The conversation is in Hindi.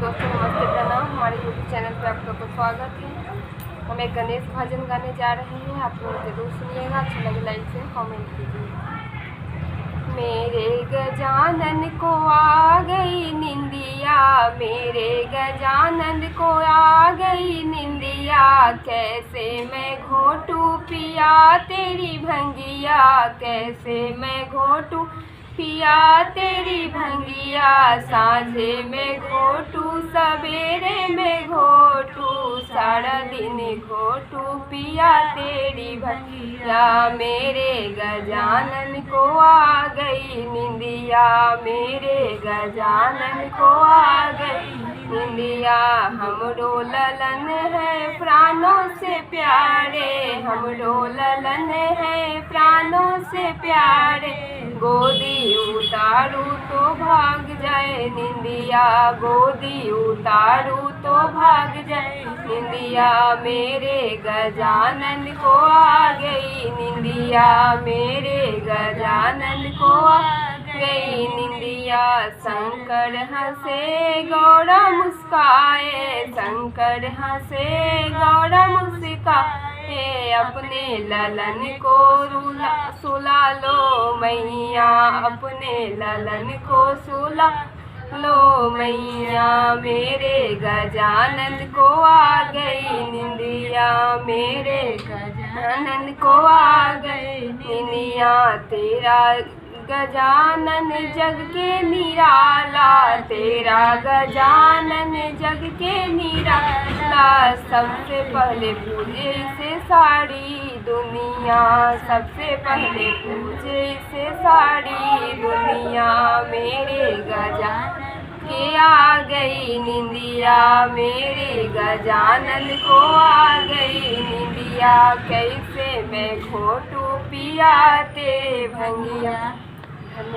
दोस्तों नमस्ते प्रणाम। हमारे यूट्यूब चैनल पे आप लोग को स्वागत है। हम एक गणेश भजन गाने जा रहे हैं, आप लोग जरूर सुनिएगा। अच्छा लगे लाइक से कमेंट कीजिए। मेरे गजानन को आ गई निंदिया, मेरे गजानन को आ गई निंदिया, कैसे मैं घोटू पिया तेरी भंगिया, कैसे मैं घोटू पिया तेरी भंगिया, साँझे में घोटू सवेरे में घोटू, सारा दिन घोटू पिया तेरी भंगिया। मेरे गजानन को आ गई निंदिया, मेरे गजानन को आ गई निंदिया। हमरो ललन है प्राणों से प्यारे, हमरो ललन है प्राणों से प्यारे, गोदी उतारू तो भाग जाए निंदिया, गोदी उतारू तो भाग जाए निंदिया। मेरे गजानन को आ गई निंदिया, मेरे गजानन को आ गई निंदिया। शंकर हंसे गौरा मुस्काए, शंकर हंसे गौरा मुस्काए, अपने ललन को सुला लो मैया, अपने ललन को सुला लो मैया। मेरे गजानन को आ गई निंदिया, मेरे गजानन को आ गई निंदिया। तेरा गजानन जग के निराला, तेरा गजानन जग के निराला, सबसे पहले पूजे से सारी दुनिया, सबसे पहले पूजे से सारी दुनिया। मेरे गजानन के आ गई निंदिया, मेरे गजानन को आ गई निंदिया, कैसे मैं घोटू पिया ते भंगिया।